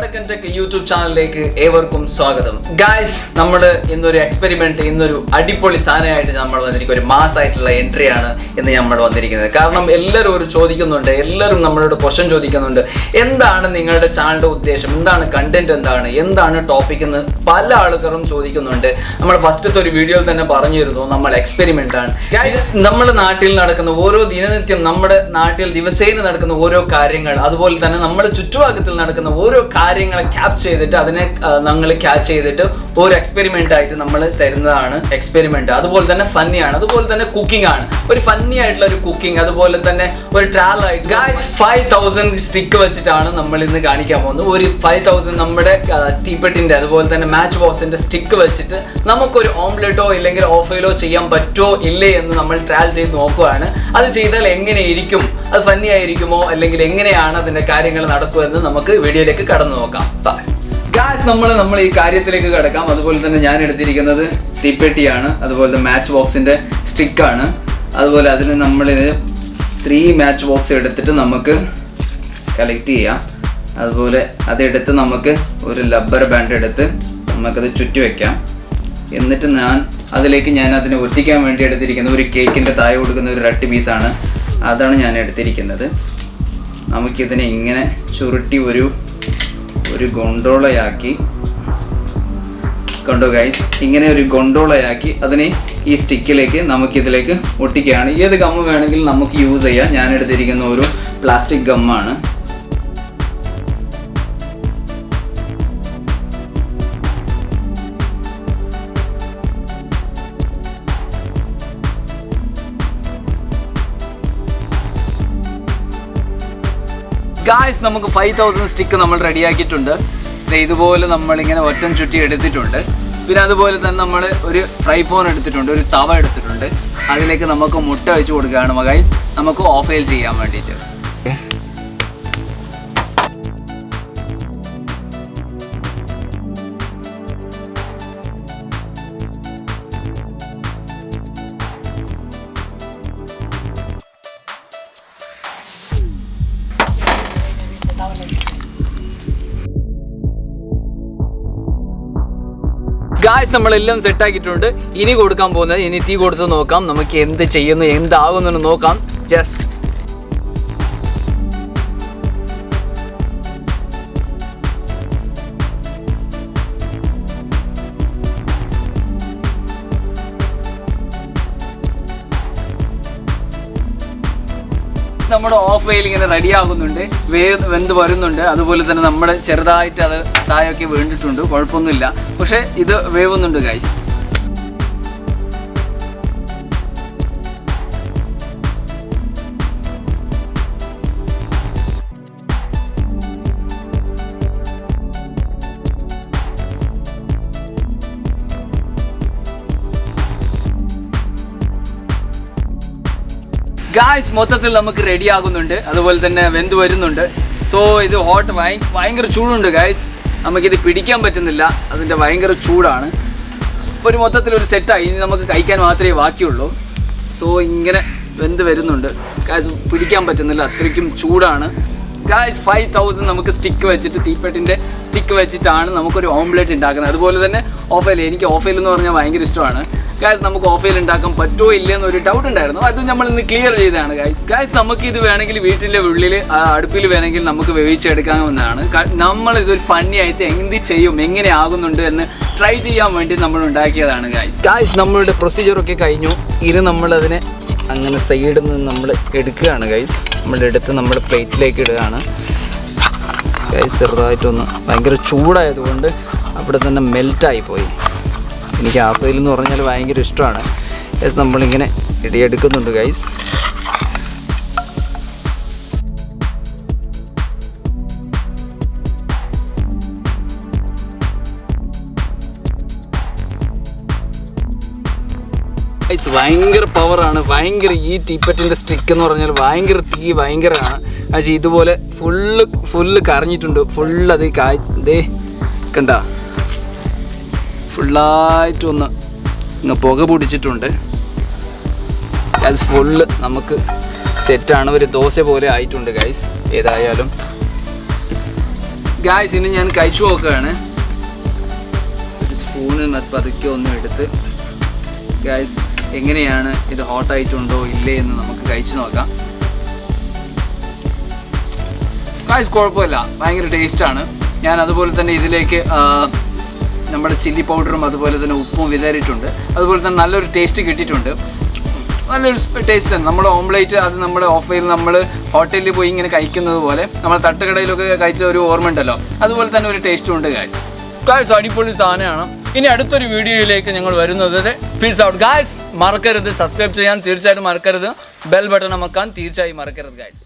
YouTube ചാനലിലേക്ക് ഏവർക്കും സ്വാഗതം. ഗായ്സ്, നമ്മുടെ ഇന്നൊരു എക്സ്പെരിമെന്റ്, ഇന്നൊരു അടിപൊളി സാധനമായിട്ട് നമ്മൾ വന്നിരിക്കും. ഒരു മാസമായിട്ടുള്ള എൻട്രി ആണ് ഇന്ന് നമ്മൾ വന്നിരിക്കുന്നത്. കാരണം എല്ലാവരും ഒരു ചോദിക്കുന്നുണ്ട്, എല്ലാവരും നമ്മളോട് ക്വസ്റ്റ്യൻ ചോദിക്കുന്നുണ്ട്, എന്താണ് നിങ്ങളുടെ ചാനലിന്റെ ഉദ്ദേശം, എന്താണ് കണ്ടന്റ്, എന്താണ് ടോപ്പിക് എന്ന് പല ആൾക്കാരും ചോദിക്കുന്നുണ്ട്. നമ്മൾ ഫസ്റ്റത്തെ ഒരു വീഡിയോയിൽ തന്നെ പറഞ്ഞിരുന്നു, നമ്മൾ എക്സ്പെരിമെന്റ് ആണ്. ഗായ്സ്, നമ്മുടെ നാട്ടിൽ നടക്കുന്ന ഓരോ ദിനനിത്യം, നമ്മുടെ നാട്ടിൽ ദിവസേന നടക്കുന്ന ഓരോ കാര്യങ്ങൾ, അതുപോലെ തന്നെ നമ്മുടെ ചുറ്റുപാടത്തിൽ നടക്കുന്ന ഓരോ കാര്യങ്ങളെ ക്യാപ്ചർ ചെയ്തിട്ട് അതിനെ ഞങ്ങൾ ക്യാച്ച് ചെയ്തിട്ട് ഒരു എക്സ്പെരിമെന്റ് ആയിട്ട് നമ്മൾ തരുന്നതാണ് എക്സ്പെരിമെന്റ്. അതുപോലെ തന്നെ ഫന്നിയാണ്, അതുപോലെ തന്നെ കുക്കിംഗ് ആണ്, ഒരു ഫന്നി ആയിട്ടുള്ള ഒരു കുക്കിംഗ്, അതുപോലെ തന്നെ ഒരു ട്രാവൽ ആയിട്ട്. ഗായ്സ്, 5000 സ്റ്റിക്ക് വെച്ചിട്ടാണ് നമ്മൾ ഇന്ന് കാണിക്കാൻ പോകുന്നത്. ഒരു 5000 നമ്മുടെ തീപ്പെട്ടിന്റെ അതുപോലെ തന്നെ മാച്ച് ബോക്സിന്റെ സ്റ്റിക്ക് വെച്ചിട്ട് നമുക്കൊരു ഓംലെറ്റോ ഇല്ലെങ്കിൽ ഓഫയിലോ ചെയ്യാൻ പറ്റുമോ ഇല്ലേ എന്ന് നമ്മൾ ട്രയൽ ചെയ്ത് നോക്കുകയാണ്. അത് ചെയ്താൽ എങ്ങനെയിരിക്കും, അത് ഫന്നി ആയിരിക്കുമോ അല്ലെങ്കിൽ എങ്ങനെയാണ് അതിന്റെ കാര്യങ്ങൾ നടക്കുമെന്ന് നമുക്ക് വീഡിയോയിലേക്ക് കടന്നു നോക്കാം. ഗായ്സ്, നമ്മൾ ഈ കാര്യത്തിലേക്ക് കടക്കാം. അതുപോലെ തന്നെ ഞാൻ എടുത്തിരിക്കുന്നത് തീപ്പെട്ടിയാണ്, അതുപോലെ മാച്ച് ബോക്സിന്റെ സ്റ്റിക്കാണ്. അതുപോലെ അതിന് നമ്മൾ 3 മാച്ച് ബോക്സ് എടുത്തിട്ട് നമുക്ക് കളക്ട് ചെയ്യാം. അതുപോലെ അതെടുത്ത് നമുക്ക് ഒരു റബ്ബർ ബാൻഡ് എടുത്ത് നമുക്കത് ചുറ്റി വെക്കാം. എന്നിട്ട് അതിലേക്ക് ഞാൻ അതിനെ ഒട്ടിക്കാൻ വേണ്ടി എടുത്തിരിക്കുന്നത് ഒരു കേക്കിൻ്റെ താഴെ കൊടുക്കുന്ന ഒരു റെഡ് പീസാണ്. അതാണ് ഞാൻ എടുത്തിരിക്കുന്നത്. നമുക്കിതിനെ ഇങ്ങനെ ചുരുട്ടി ഒരു ഗൊണ്ടോളയാക്കി കൊണ്ടു ഗൈസ്, ഇങ്ങനെ ഒരു ഗൊണ്ടോളയാക്കി അതിനെ ഈ സ്റ്റിക്കിലേക്ക് നമുക്കിതിലേക്ക് ഒട്ടിക്കുകയാണ്. ഏത് ഗമ്മ് വേണമെങ്കിലും നമുക്ക് യൂസ് ചെയ്യാം. ഞാൻ എടുത്തിരിക്കുന്ന ഒരു പ്ലാസ്റ്റിക് ഗമ്മാണ്. ഗായ്സ്, നമുക്ക് 5000 സ്റ്റിക്ക് നമ്മൾ റെഡിയാക്കിയിട്ടുണ്ട്. ഇതുപോലെ നമ്മളിങ്ങനെ ഒറ്റം ചുറ്റി എടുത്തിട്ടുണ്ട്. പിന്നെ അതുപോലെ തന്നെ നമ്മൾ ഒരു ഫ്രൈ ഫോൺ എടുത്തിട്ടുണ്ട്, ഒരു തവ എടുത്തിട്ടുണ്ട്. അതിലേക്ക് നമുക്ക് മുട്ട വെച്ച് കൊടുക്കുകയാണ് ഗായ്സ്, നമുക്ക് ഓഫ് ഓയിൽ ചെയ്യാൻ വേണ്ടിയിട്ട്. ഗായ്സ്, നമ്മളെല്ലാം സെറ്റാക്കിയിട്ടുണ്ട്. ഇനി കൊടുക്കാൻ പോകുന്നത്, ഇനി തീ കൊടുത്ത് നോക്കാം, നമുക്ക് എന്ത് ചെയ്യുന്നു, എന്താകുന്നു നോക്കാം. ജസ്റ്റ് നമ്മുടെ ഓഫ് ഓയിൽ ഇങ്ങനെ റെഡി ആകുന്നുണ്ട്, വെന്ത് വരുന്നുണ്ട്. അതുപോലെ തന്നെ നമ്മുടെ ചെറുതായിട്ട് അത് താഴൊക്കെ വീണിട്ടുണ്ട്, കുഴപ്പമൊന്നുമില്ല. പക്ഷെ ഇത് വേവുന്നുണ്ട് ഗൈസ്. ഗായ്സ്, മൊത്തത്തിൽ നമുക്ക് റെഡി ആകുന്നുണ്ട്, അതുപോലെ തന്നെ വെന്ത് വരുന്നുണ്ട്. സോ ഇത് ഹോട്ട്, ഭയങ്കര ചൂടുണ്ട് ഗായ്സ്. നമുക്കിത് പിടിക്കാൻ പറ്റുന്നില്ല, അതിൻ്റെ ഭയങ്കര ചൂടാണ്. അപ്പോൾ ഒരു മൊത്തത്തിലൊരു സെറ്റായി. ഇനി നമുക്ക് കഴിക്കാൻ മാത്രമേ ബാക്കിയുള്ളൂ. സോ ഇങ്ങനെ വെന്ത് വരുന്നുണ്ട് ഗായ്സ്, പിടിക്കാൻ പറ്റുന്നില്ല, അത്രയ്ക്കും ചൂടാണ് ഗായ്സ്. 5000 നമുക്ക് സ്റ്റിക്ക് വെച്ചിട്ട്, തീപ്പെട്ടിൻ്റെ സ്റ്റിക്ക് വെച്ചിട്ടാണ് നമുക്കൊരു ഓംലെറ്റ് ഉണ്ടാക്കുന്നത്. അതുപോലെ തന്നെ ഓഫയിൽ, എനിക്ക് ഓഫയിൽ എന്ന് പറഞ്ഞാൽ ഭയങ്കര ഇഷ്ടമാണ് ഗായ്സ്. നമുക്ക് ഓഫയിൽ ഉണ്ടാക്കാൻ പറ്റുമോ ഇല്ലെന്നൊരു ഡൗട്ട് ഉണ്ടായിരുന്നു, അത് നമ്മൾ ഇന്ന് ക്ലിയർ ചെയ്തതാണ് ഗായ്സ്. നമുക്ക് ഇത് വേണമെങ്കിൽ വീട്ടിൻ്റെ ഉള്ളിൽ അടുപ്പിൽ വേണമെങ്കിൽ നമുക്ക് വേവിച്ചെടുക്കാവുന്നതാണ്. നമ്മൾ ഇതൊരു ഫണ്ണി ആയിട്ട് എന്ത് ചെയ്യും, എങ്ങനെ ആകുന്നുണ്ട് എന്ന് ട്രൈ ചെയ്യാൻ വേണ്ടി നമ്മൾ ഉണ്ടാക്കിയതാണ് ഗായ്സ്. നമ്മളുടെ പ്രൊസീജിയറൊക്കെ കഴിഞ്ഞു. ഇത് നമ്മളതിനെ അങ്ങനെ സൈഡിൽ നിന്ന് നമ്മൾ എടുക്കുകയാണ് ഗൈസ്. നമ്മളെടുത്ത് നമ്മൾ പ്ലേറ്റിലേക്ക് ഇടുകയാണ് ഗൈസ്. ചെറുതായിട്ടൊന്ന് ഭയങ്കര ചൂടായതുകൊണ്ട് അവിടെ തന്നെ മെൽറ്റായി പോയി. എനിക്ക് ആപ്പിൾ എന്ന് പറഞ്ഞാൽ ഭയങ്കര ഇഷ്ടമാണ് ഗൈസ്. നമ്മളിങ്ങനെ ഇടിയെടുക്കുന്നുണ്ട് ഗൈസ്. ഭയങ്കര പവറാണ്, ഭയങ്കര ഈ ടീപ്പറ്റിൻ്റെ സ്റ്റിക്ക് എന്ന് പറഞ്ഞാൽ ഭയങ്കര തീ ഭയങ്കരമാണ്. പക്ഷേ ഇതുപോലെ ഫുള്ള് കറഞ്ഞിട്ടുണ്ട്, ഫുള്ളത് ഇതേ കണ്ട, ഫുള്ളായിട്ടൊന്ന് പുക പിടിച്ചിട്ടുണ്ട്. അത് ഫുള്ള് നമുക്ക് സെറ്റാണ്, ഒരു ദോശ പോലെ ആയിട്ടുണ്ട് ഗൈസ്. ഏതായാലും ഗായ്സ് ഇനി ഞാൻ കഴിച്ചു നോക്കുകയാണ്. ഒരു സ്പൂണ് പതുക്കെ ഒന്നും എടുത്ത് ഗായ്സ് എങ്ങനെയാണ് ഇത് ഹോട്ടായിട്ടുണ്ടോ ഇല്ലേ എന്ന് നമുക്ക് കഴിച്ചു നോക്കാം. ഗായ്സ് കുഴപ്പമില്ല, ഭയങ്കര ടേസ്റ്റാണ്. ഞാൻ അതുപോലെ തന്നെ ഇതിലേക്ക് നമ്മുടെ ചില്ലി പൗഡറും അതുപോലെ തന്നെ ഉപ്പും വിതറിയിട്ടുണ്ട്. അതുപോലെ തന്നെ നല്ലൊരു ടേസ്റ്റ് കിട്ടിയിട്ടുണ്ട്. നല്ലൊരു ടേസ്റ്റാണ്. നമ്മുടെ ഓംലേറ്റ് അത് നമ്മുടെ ഓഫയിൽ നമ്മൾ ഹോട്ടലിൽ പോയി ഇങ്ങനെ കഴിക്കുന്നത് പോലെ നമ്മൾ തട്ടുകടയിലൊക്കെ കഴിച്ച ഒരു ഓർമ്മ ഉണ്ടല്ലോ, അതുപോലെ തന്നെ ഒരു ടേസ്റ്റും ഉണ്ട് ഗായ്സ്. ഗായ്സ് അടിപൊളി സാധനമാണ്. ഇനി അടുത്തൊരു വീഡിയോയിലേക്ക് ഞങ്ങൾ വരുന്നത്. Peace out guys. മറക്കരുത് സബ്സ്ക്രൈബ് ചെയ്യാൻ തീർച്ചയായിട്ടും മറക്കരുത്. ബെൽ ബട്ടൺ അമർക്കാൻ തീർച്ചയായും മറക്കരുത് ഗായ്സ്.